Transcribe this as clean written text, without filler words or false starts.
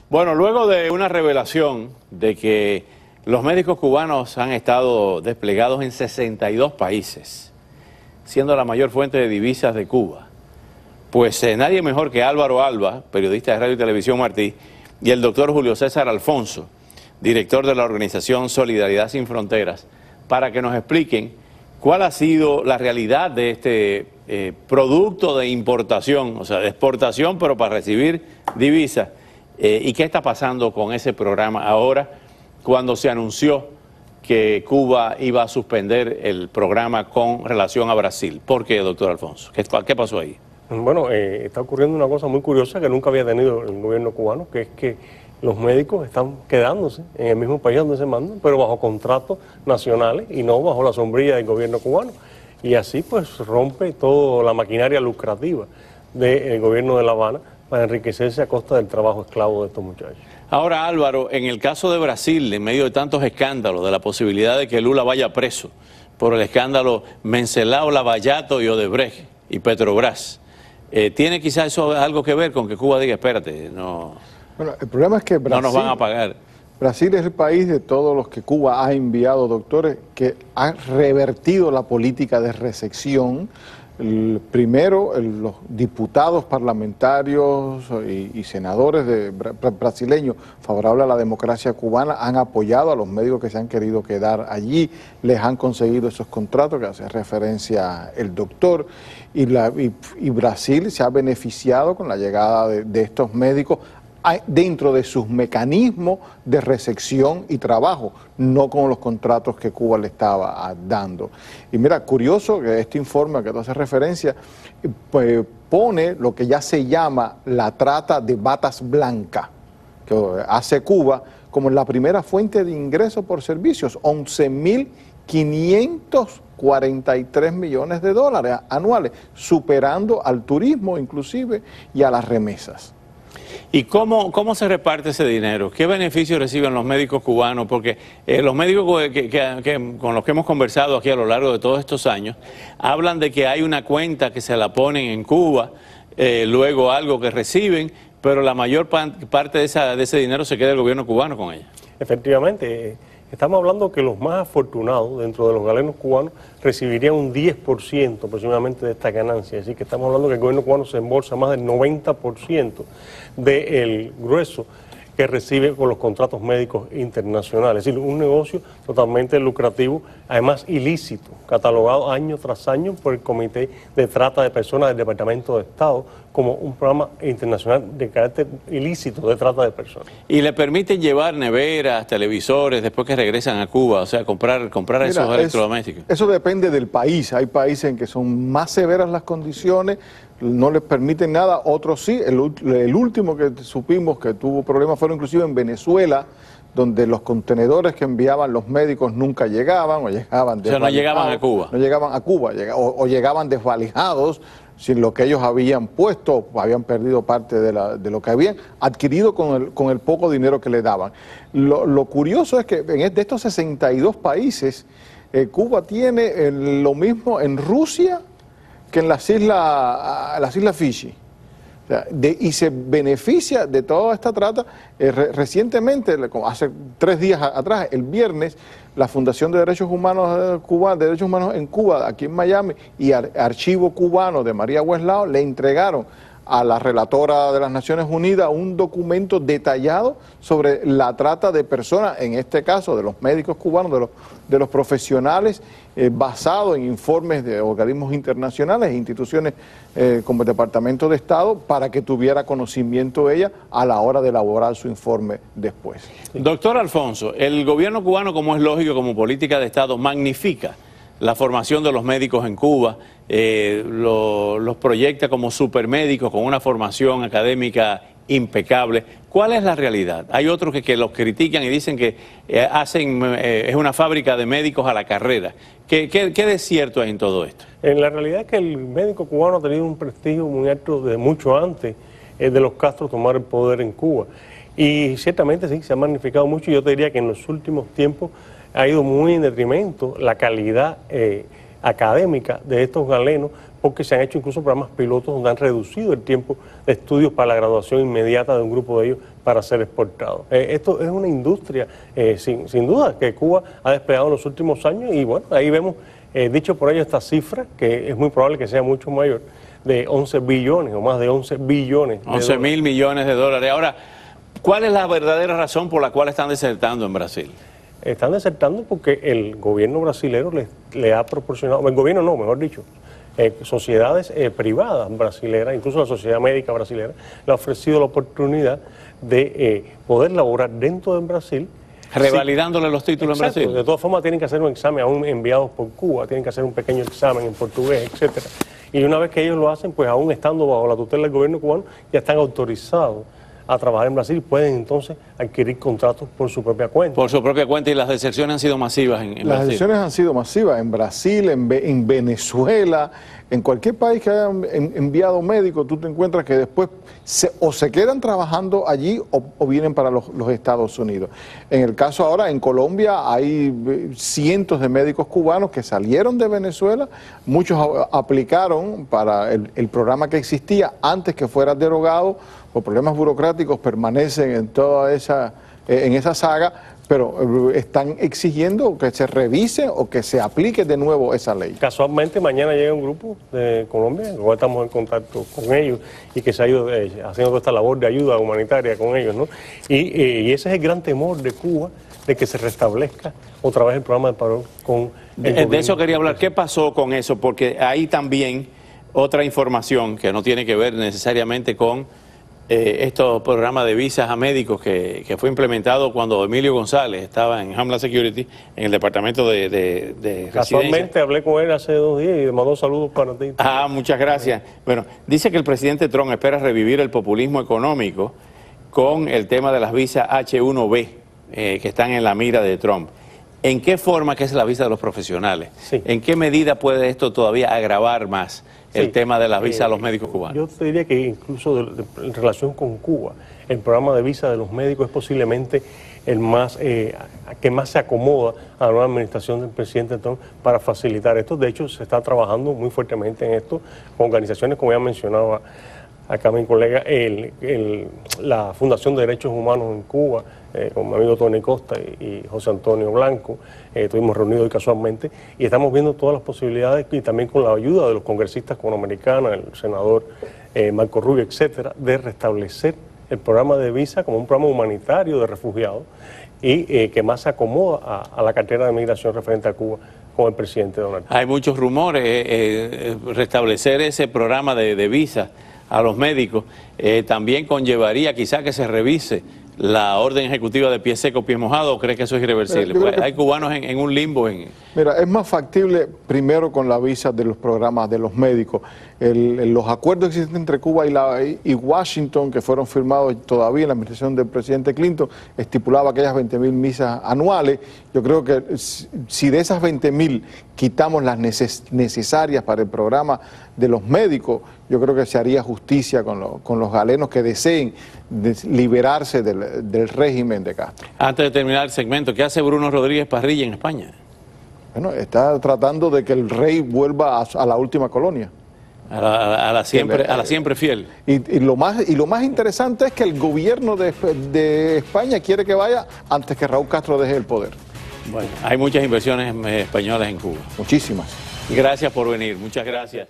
Bueno, luego de una revelación de que los médicos cubanos han estado desplegados en 62 países, siendo la mayor fuente de divisas de Cuba, pues nadie mejor que Álvaro Alba, periodista de Radio y Televisión Martí, y el doctor Julio César Alfonso, director de la organización Solidaridad Sin Fronteras, para que nos expliquen cuál ha sido la realidad de este producto de importación, o sea, de exportación, pero para recibir divisas. ¿Y qué está pasando con ese programa ahora cuando se anunció que Cuba iba a suspender el programa con relación a Brasil? ¿Por qué, doctor Alfonso? ¿Qué pasó ahí? Bueno, está ocurriendo una cosa muy curiosa que nunca había tenido el gobierno cubano, que es que los médicos están quedándose en el mismo país donde se mandan, pero bajo contratos nacionales y no bajo la sombrilla del gobierno cubano. Y así pues rompe toda la maquinaria lucrativa del gobierno de La Habana para enriquecerse a costa del trabajo esclavo de estos muchachos. Ahora, Álvaro, en el caso de Brasil, en medio de tantos escándalos, de la posibilidad de que Lula vaya preso por el escándalo Mencelao, Lavallato y Odebrecht y Petrobras, ¿tiene quizás eso algo que ver con que Cuba diga, espérate, no, bueno, el problema es que Brasil, no nos van a pagar? Brasil es el país de todos los que Cuba ha enviado, doctores, que ha revertido la política de recepción. Primero, los diputados parlamentarios y senadores brasileños favorables a la democracia cubana han apoyado a los médicos que se han querido quedar allí, les han conseguido esos contratos que hace referencia el doctor, y Brasil se ha beneficiado con la llegada de estos médicos dentro de sus mecanismos de recepción y trabajo, no con los contratos que Cuba le estaba dando. Y mira, curioso que este informe al que tú haces referencia pues, pone lo que ya se llama la trata de batas blancas, que hace Cuba como la primera fuente de ingresos por servicios, 11.543 millones de dólares anuales, superando al turismo inclusive y a las remesas. ¿Y cómo se reparte ese dinero? ¿Qué beneficios reciben los médicos cubanos? Porque los médicos con los que hemos conversado aquí a lo largo de todos estos años hablan de que hay una cuenta que se la ponen en Cuba, luego algo que reciben, pero la mayor parte de ese dinero se queda el gobierno cubano con ella. Efectivamente, estamos hablando que los más afortunados dentro de los galenos cubanos recibirían un 10% aproximadamente de esta ganancia. Así que estamos hablando que el gobierno cubano se embolsa más del 90% del grueso que recibe con los contratos médicos internacionales. Es decir, un negocio totalmente lucrativo, además ilícito, catalogado año tras año por el Comité de Trata de Personas del Departamento de Estado como un programa internacional de carácter ilícito de trata de personas. ¿Y le permiten llevar neveras, televisores, después que regresan a Cuba? O sea, comprar esos electrodomésticos. Eso depende del país. Hay países en que son más severas las condiciones, no les permiten nada, otros sí. El último que supimos que tuvo problemas fueron inclusive en Venezuela, donde los contenedores que enviaban los médicos nunca llegaban o llegaban desvalijados. O sea, no llegaban a Cuba. No llegaban a Cuba, o llegaban desvalijados sin lo que ellos habían puesto, habían perdido parte de lo que habían adquirido con el poco dinero que le daban. Lo curioso es que de estos 62 países, Cuba tiene lo mismo en Rusia que en las islas Fiji. O sea, y se beneficia de toda esta trata. Recientemente, hace 3 días atrás, el viernes, la Fundación de Derechos Humanos en Cuba, aquí en Miami, y Archivo Cubano de María Bueslao le entregaron a la relatora de las Naciones Unidas un documento detallado sobre la trata de personas, en este caso de los médicos cubanos, de los profesionales, basado en informes de organismos internacionales e instituciones como el Departamento de Estado, para que tuviera conocimiento ella a la hora de elaborar su informe después. Doctor Alfonso, el gobierno cubano, como es lógico, como política de Estado, magnifica la formación de los médicos en Cuba, los proyecta como supermédicos con una formación académica impecable. ¿Cuál es la realidad? Hay otros que los critican y dicen que es una fábrica de médicos a la carrera. ¿Qué de cierto hay en todo esto? En la realidad es que el médico cubano ha tenido un prestigio muy alto desde mucho antes de los Castro tomar el poder en Cuba. Y ciertamente sí, se ha magnificado mucho, y yo te diría que en los últimos tiempos ha ido muy en detrimento la calidad académica de estos galenos, porque se han hecho incluso programas pilotos donde han reducido el tiempo de estudios para la graduación inmediata de un grupo de ellos para ser exportados. Esto es una industria, sin duda, que Cuba ha desplegado en los últimos años y bueno, ahí vemos, dicho por ello, esta cifra, que es muy probable que sea mucho mayor, de 11 billones o más de 11 billones. 11.000 millones de dólares. Ahora, ¿cuál es la verdadera razón por la cual están desertando en Brasil? Están desertando porque el gobierno brasilero le ha proporcionado, el gobierno no, mejor dicho, sociedades privadas brasileras, incluso la Sociedad Médica Brasilera, le ha ofrecido la oportunidad de poder laborar dentro de Brasil. Revalidándole los títulos. Exacto, en Brasil. De todas formas tienen que hacer un examen, aún enviados por Cuba, tienen que hacer un pequeño examen en portugués, etcétera. Y una vez que ellos lo hacen, pues aún estando bajo la tutela del gobierno cubano, ya están autorizados a trabajar en Brasil y pueden entonces adquirir contratos por su propia cuenta. Por su propia cuenta, y las deserciones han sido masivas en Brasil. Las deserciones han sido masivas en Brasil, en Venezuela, en cualquier país que hayan enviado médicos, tú te encuentras que después o se quedan trabajando allí o vienen para los Estados Unidos. En el caso ahora, en Colombia hay cientos de médicos cubanos que salieron de Venezuela, muchos aplicaron para el programa que existía antes que fuera derogado, por problemas burocráticos permanecen en toda esa saga, pero están exigiendo que se revise o que se aplique de nuevo esa ley. Casualmente mañana llega un grupo de Colombia, luego estamos en contacto con ellos y que se ha ido haciendo toda esta labor de ayuda humanitaria con ellos, ¿no? Y ese es el gran temor de Cuba, de que se restablezca otra vez el programa de paro con el gobierno. De eso quería hablar. ¿Qué pasó con eso? Porque hay también otra información que no tiene que ver necesariamente con estos programas de visas a médicos que fue implementado cuando Emilio González estaba en Homeland Security, en el departamento de Casualmente residencia. hablé con él hace 2 días y le mandó saludos para ti. Muchas gracias. Bueno, dice que el presidente Trump espera revivir el populismo económico con el tema de las visas H1B, que están en la mira de Trump. ¿En qué forma, que es la visa de los profesionales? Sí. ¿En qué medida puede esto todavía agravar más el tema de las visas a los médicos cubanos? Yo te diría que incluso en relación con Cuba, el programa de visa de los médicos es posiblemente el más que más se acomoda a la nueva administración del presidente Trump para facilitar esto. De hecho, se está trabajando muy fuertemente en esto con organizaciones, como ya mencionaba acá mi colega, la Fundación de Derechos Humanos en Cuba, con mi amigo Tony Costa y José Antonio Blanco, estuvimos reunidos hoy casualmente, y estamos viendo todas las posibilidades, y también con la ayuda de los congresistas cubanoamericanos, el senador Marco Rubio, etcétera, de restablecer el programa de visa como un programa humanitario de refugiados y que más se acomoda a la cartera de migración referente a Cuba con el presidente Donald Trump. Hay muchos rumores, restablecer ese programa de visa a los médicos también conllevaría quizá que se revise la orden ejecutiva de pie seco, pie mojado, ¿o cree que eso es irreversible? Pues hay cubanos en un limbo. Mira, es más factible primero con la visa de los programas de los médicos. Los acuerdos existentes entre Cuba y Washington, que fueron firmados todavía en la administración del presidente Clinton, estipulaba aquellas 20.000 visas anuales. Yo creo que si de esas 20.000 quitamos las necesarias para el programa de los médicos, yo creo que se haría justicia con los galenos que deseen liberarse del régimen de Castro. Antes de terminar el segmento, ¿qué hace Bruno Rodríguez Parrilla en España? Bueno, está tratando de que el rey vuelva a la última colonia. A la siempre fiel. Y lo más interesante es que el gobierno de España quiere que vaya antes que Raúl Castro deje el poder. Bueno, hay muchas inversiones españolas en Cuba. Muchísimas. Gracias por venir, muchas gracias.